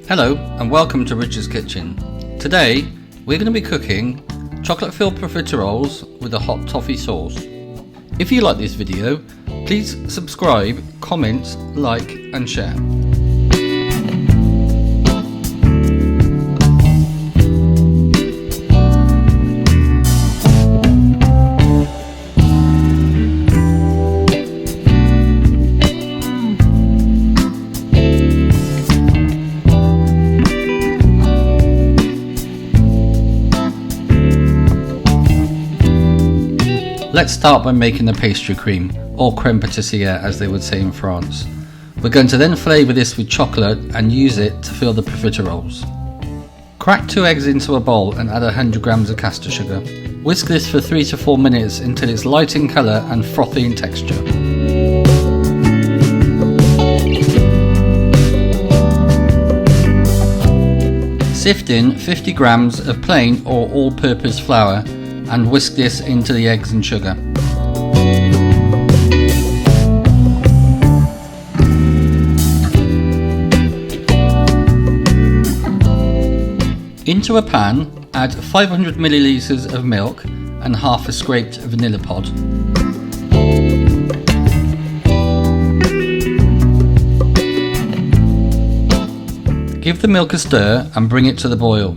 Hello and welcome to Richard's Kitchen. Today we're going to be cooking chocolate filled profiteroles with a hot toffee sauce. If you like this video, please subscribe, comment, like and share. Let's start by making the pastry cream, or crème pâtissière as they would say in France. We're going to then flavour this with chocolate and use it to fill the profiteroles. Crack 2 eggs into a bowl and add 100 grams of caster sugar. Whisk this for 3 to 4 minutes until it's light in colour and frothy in texture. Sift in 50 grams of plain or all-purpose flour and whisk this into the eggs and sugar. Into a pan, add 500 millilitres of milk and half a scraped vanilla pod. Give the milk a stir and bring it to the boil.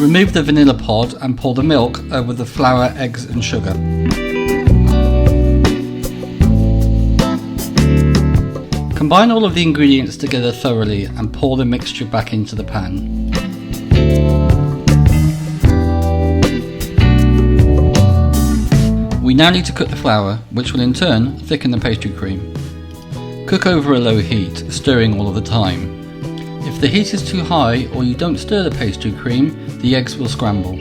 Remove the vanilla pod and pour the milk over the flour, eggs and sugar. Combine all of the ingredients together thoroughly and pour the mixture back into the pan. We now need to cook the flour, which will in turn thicken the pastry cream. Cook over a low heat, stirring all of the time. If the heat is too high or you don't stir the pastry cream, the eggs will scramble.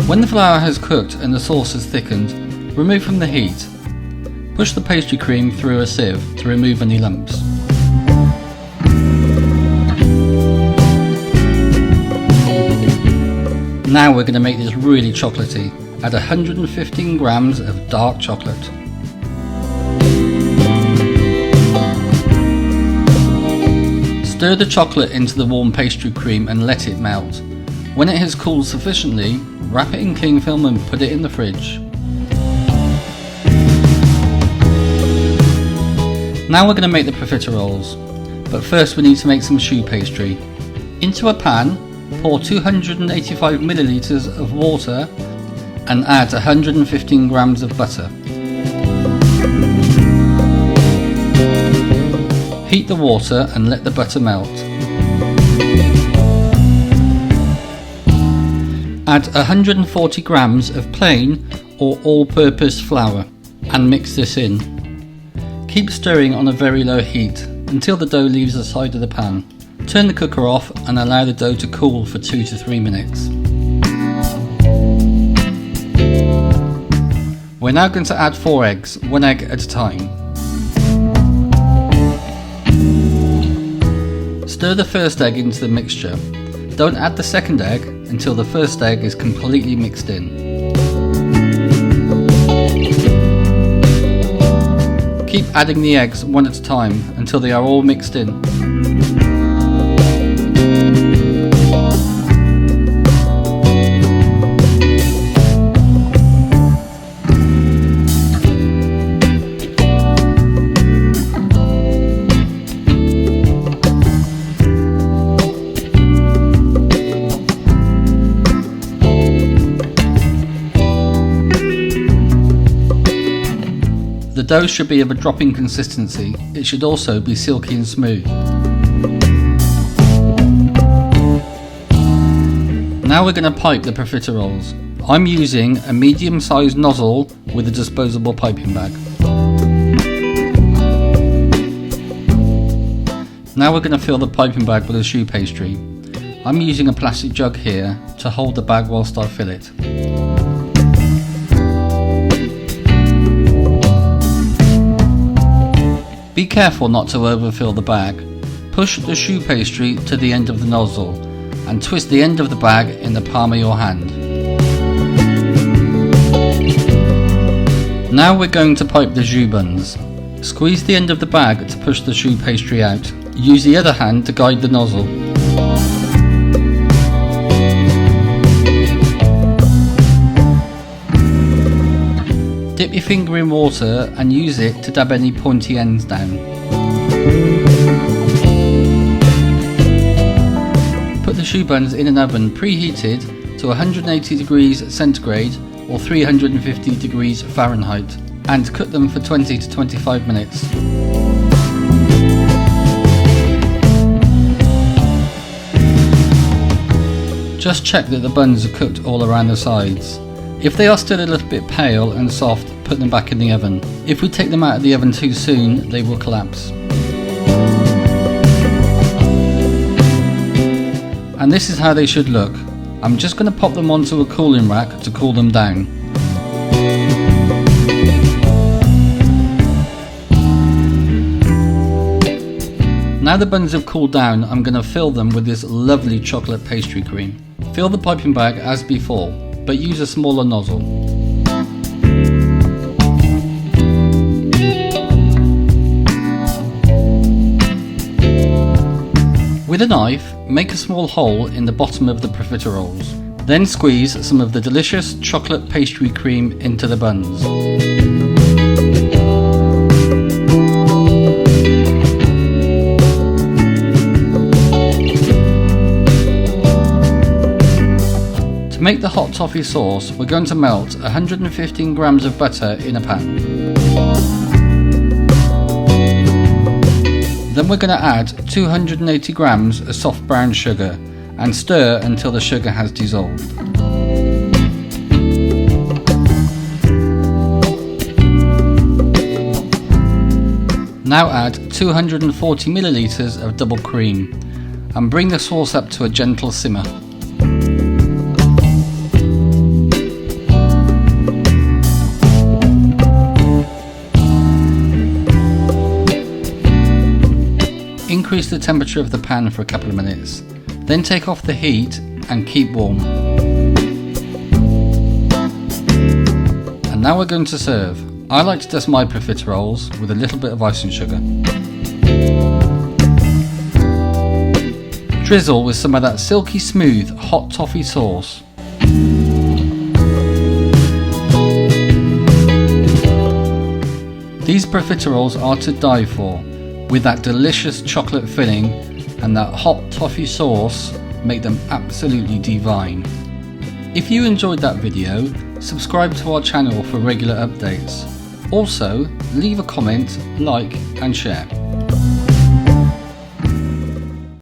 When the flour has cooked and the sauce has thickened, remove from the heat. Push the pastry cream through a sieve to remove any lumps. Now we're going to make this really chocolatey. Add 115 grams of dark chocolate. Stir the chocolate into the warm pastry cream and let it melt. When it has cooled sufficiently, wrap it in cling film and put it in the fridge. Now we're going to make the profiteroles, but first we need to make some choux pastry. Into a pan, pour 285 millilitres of water and add 115 grams of butter. Heat the water and let the butter melt. Add 140 grams of plain or all-purpose flour and mix this in. Keep stirring on a very low heat until the dough leaves the side of the pan. Turn the cooker off and allow the dough to cool for 2 to 3 minutes. We're now going to add 4 eggs, 1 egg at a time. Stir the first egg into the mixture. Don't add the second egg until the first egg is completely mixed in. Keep adding the eggs one at a time until they are all mixed in. The dough should be of a dropping consistency. It should also be silky and smooth. Now we're going to pipe the profiteroles. I'm using a medium-sized nozzle with a disposable piping bag. Now we're going to fill the piping bag with the choux pastry. I'm using a plastic jug here to hold the bag whilst I fill it. Be careful not to overfill the bag. Push the choux pastry to the end of the nozzle and twist the end of the bag in the palm of your hand. Now we're going to pipe the choux buns. Squeeze the end of the bag to push the choux pastry out. Use the other hand to guide the nozzle. Dip your finger in water and use it to dab any pointy ends down. Put the choux buns in an oven preheated to 180 degrees centigrade or 350 degrees Fahrenheit and cook them for 20 to 25 minutes. Just check that the buns are cooked all around the sides. If they are still a little bit pale and soft, put them back in the oven. If we take them out of the oven too soon, they will collapse. And this is how they should look. I'm just going to pop them onto a cooling rack to cool them down. Now the buns have cooled down, I'm going to fill them with this lovely chocolate pastry cream. Fill the piping bag as before, but use a smaller nozzle. With a knife, make a small hole in the bottom of the profiteroles. Then squeeze some of the delicious chocolate pastry cream into the buns. To make the hot toffee sauce, we're going to melt 115 grams of butter in a pan. Then we're going to add 280 grams of soft brown sugar and stir until the sugar has dissolved. Now add 240 milliliters of double cream and bring the sauce up to a gentle simmer. Increase the temperature of the pan for a couple of minutes, then take off the heat and keep warm. And now we're going to serve. I like to dust my profiteroles with a little bit of icing sugar. Drizzle with some of that silky smooth hot toffee sauce. These profiteroles are to die for. With that delicious chocolate filling and that hot toffee sauce, make them absolutely divine. If you enjoyed that video, subscribe to our channel for regular updates. Also, leave a comment, like and share.